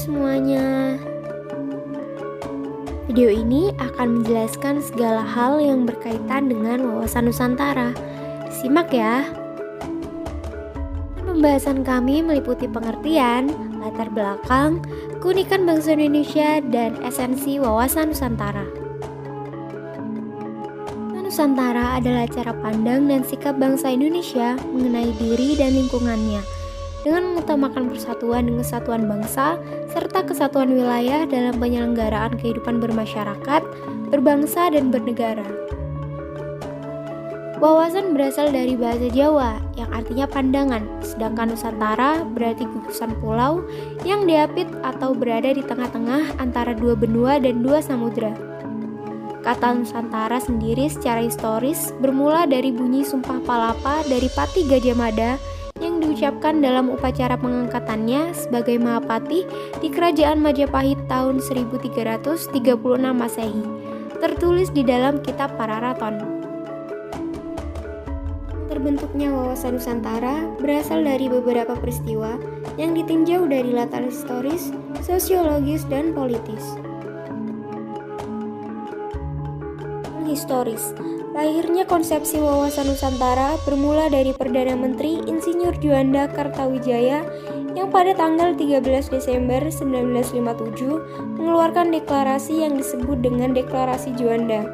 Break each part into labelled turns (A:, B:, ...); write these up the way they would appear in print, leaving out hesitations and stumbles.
A: semuanya. Video ini akan menjelaskan segala hal yang berkaitan dengan wawasan Nusantara. Simak ya. Pembahasan kami meliputi pengertian, latar belakang, keunikan bangsa Indonesia, dan esensi wawasan Nusantara. Nusantara adalah cara pandang dan sikap bangsa Indonesia mengenai diri dan lingkungannya, dengan mengutamakan persatuan dan kesatuan bangsa, serta kesatuan wilayah dalam penyelenggaraan kehidupan bermasyarakat, berbangsa, dan bernegara. Wawasan berasal dari bahasa Jawa, yang artinya pandangan, sedangkan Nusantara berarti gugusan pulau yang diapit atau berada di tengah-tengah antara dua benua dan dua samudra. Kata Nusantara sendiri secara historis bermula dari bunyi Sumpah Palapa dari Pati Gajah Mada yang diucapkan dalam upacara pengangkatannya sebagai Mahapati di Kerajaan Majapahit tahun 1336 Masehi, tertulis di dalam Kitab Pararaton. Terbentuknya wawasan Nusantara berasal dari beberapa peristiwa yang ditinjau dari latar historis, sosiologis, dan politis. Historis. Lahirnya konsepsi wawasan Nusantara bermula dari Perdana Menteri Insinyur Juanda Kartawijaya yang pada tanggal 13 Desember 1957 mengeluarkan deklarasi yang disebut dengan Deklarasi Juanda.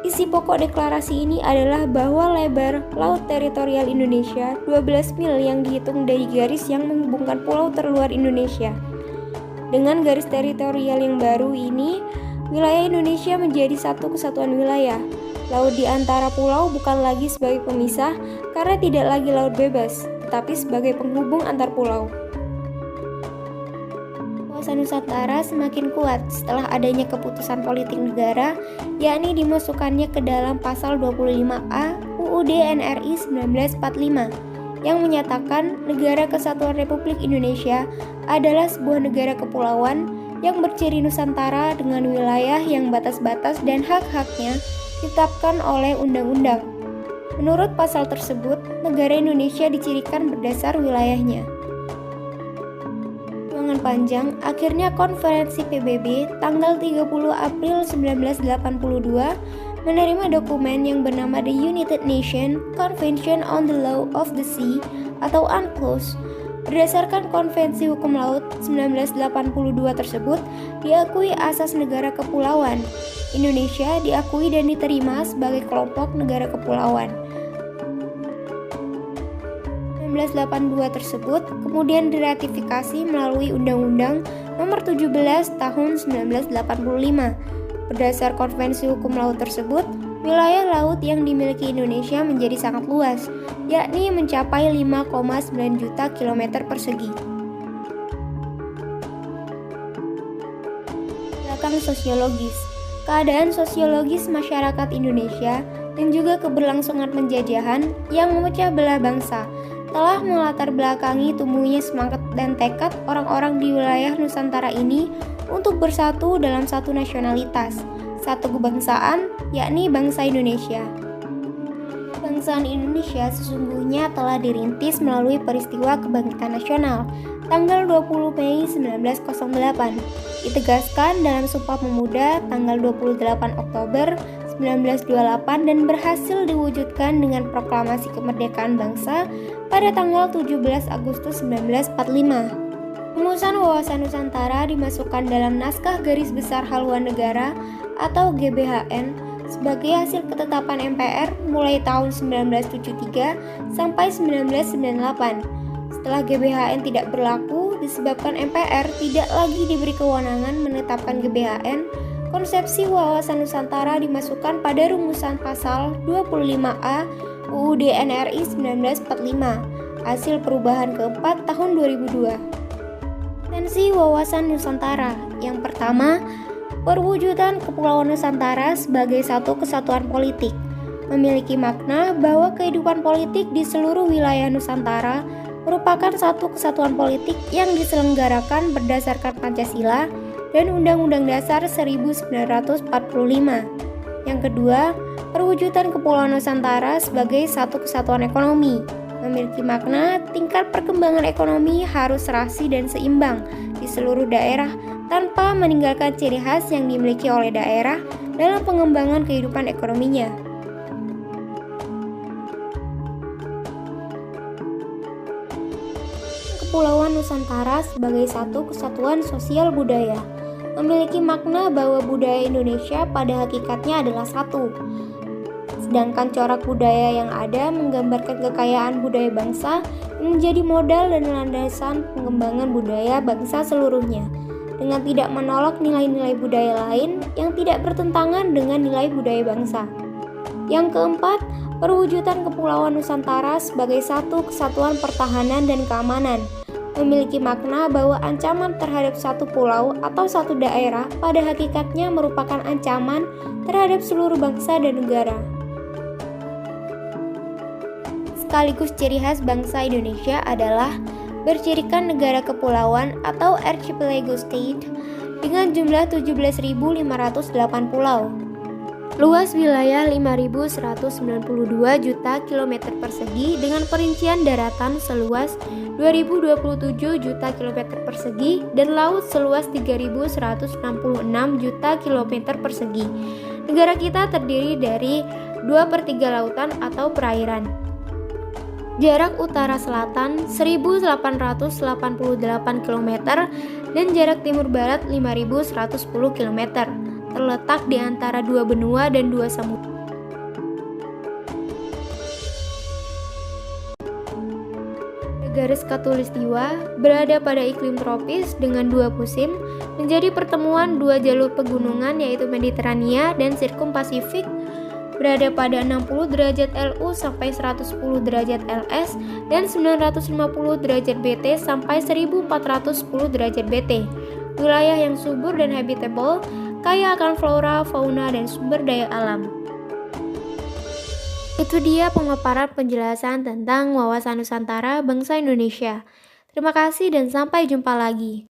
A: Isi pokok deklarasi ini adalah bahwa lebar laut teritorial Indonesia 12 mil yang dihitung dari garis yang menghubungkan pulau terluar Indonesia. Dengan garis teritorial yang baru ini, wilayah Indonesia menjadi satu kesatuan wilayah. Laut di antara pulau bukan lagi sebagai pemisah karena tidak lagi laut bebas, tetapi sebagai penghubung antar pulau. Wawasan Nusantara semakin kuat setelah adanya keputusan politik negara, yakni dimasukkannya ke dalam pasal 25A UUD NRI 1945 yang menyatakan Negara Kesatuan Republik Indonesia adalah sebuah negara kepulauan yang berciri Nusantara dengan wilayah yang batas-batas dan hak-haknya ditetapkan oleh undang-undang. Menurut pasal tersebut, negara Indonesia dicirikan berdasar wilayahnya. Perjuangan panjang, akhirnya Konferensi PBB tanggal 30 April 1982 menerima dokumen yang bernama The United Nations Convention on the Law of the Sea atau UNCLOS. Berdasarkan Konvensi Hukum Laut 1982 tersebut, diakui asas negara kepulauan. Indonesia diakui dan diterima sebagai kelompok negara kepulauan. 1982 tersebut kemudian diratifikasi melalui Undang-Undang Nomor 17 Tahun 1985. Berdasar Konvensi Hukum Laut tersebut, wilayah laut yang dimiliki Indonesia menjadi sangat luas, yakni mencapai 5,9 juta kilometer persegi. Belakang sosiologis. Keadaan sosiologis masyarakat Indonesia dan juga keberlangsungan penjajahan yang memecah belah bangsa telah melatar belakangi tumbuhnya semangat dan tekad orang-orang di wilayah Nusantara ini untuk bersatu dalam satu nasionalitas, satu kebangsaan, yakni bangsa Indonesia. Kebangsaan Indonesia sesungguhnya telah dirintis melalui peristiwa kebangkitan nasional tanggal 20 Mei 1908, ditegaskan dalam Sumpah Pemuda tanggal 28 Oktober 1928 dan berhasil diwujudkan dengan Proklamasi Kemerdekaan Bangsa pada tanggal 17 Agustus 1945. Rumusan wawasan Nusantara dimasukkan dalam Naskah Garis Besar Haluan Negara atau GBHN sebagai hasil ketetapan MPR mulai tahun 1973 sampai 1998. Setelah GBHN tidak berlaku disebabkan MPR tidak lagi diberi kewenangan menetapkan GBHN, konsepsi wawasan Nusantara dimasukkan pada rumusan pasal 25A UUD NRI 1945, hasil perubahan keempat tahun 2002. Esensi wawasan Nusantara. Yang pertama, perwujudan Kepulauan Nusantara sebagai satu kesatuan politik. Memiliki makna bahwa kehidupan politik di seluruh wilayah Nusantara merupakan satu kesatuan politik yang diselenggarakan berdasarkan Pancasila dan Undang-Undang Dasar 1945. Yang kedua, perwujudan Kepulauan Nusantara sebagai satu kesatuan ekonomi. memiliki makna tingkat perkembangan ekonomi harus serasi dan seimbang di seluruh daerah tanpa meninggalkan ciri khas yang dimiliki oleh daerah dalam pengembangan kehidupan ekonominya. Kepulauan Nusantara sebagai satu kesatuan sosial budaya memiliki makna bahwa budaya Indonesia pada hakikatnya adalah satu. Sedangkan corak budaya yang ada menggambarkan kekayaan budaya bangsa yang menjadi modal dan landasan pengembangan budaya bangsa seluruhnya, dengan tidak menolak nilai-nilai budaya lain yang tidak bertentangan dengan nilai budaya bangsa. Yang keempat, perwujudan Kepulauan Nusantara sebagai satu kesatuan pertahanan dan keamanan memiliki makna bahwa ancaman terhadap satu pulau atau satu daerah pada hakikatnya merupakan ancaman terhadap seluruh bangsa dan negara. Sekaligus ciri khas bangsa Indonesia adalah bercirikan negara kepulauan atau archipelago state dengan jumlah 17.508 pulau. Luas wilayah 5.192 juta kilometer persegi dengan perincian daratan seluas 2.027 juta kilometer persegi dan laut seluas 3.166 juta kilometer persegi. Negara kita terdiri dari 2/3 lautan atau perairan. Jarak utara selatan 1.888 km dan jarak timur barat 5.110 km. Terletak di antara dua benua dan dua samudra. Garis khatulistiwa berada pada iklim tropis dengan dua musim, menjadi pertemuan dua jalur pegunungan yaitu Mediterania dan Sirkum Pasifik, berada pada 60 derajat LU sampai 110 derajat LS dan 950 derajat BT sampai 1410 derajat BT. Wilayah yang subur dan habitable, kaya akan flora, fauna, dan sumber daya alam. Itu dia pemaparan penjelasan tentang wawasan Nusantara bangsa Indonesia. Terima kasih dan sampai jumpa lagi.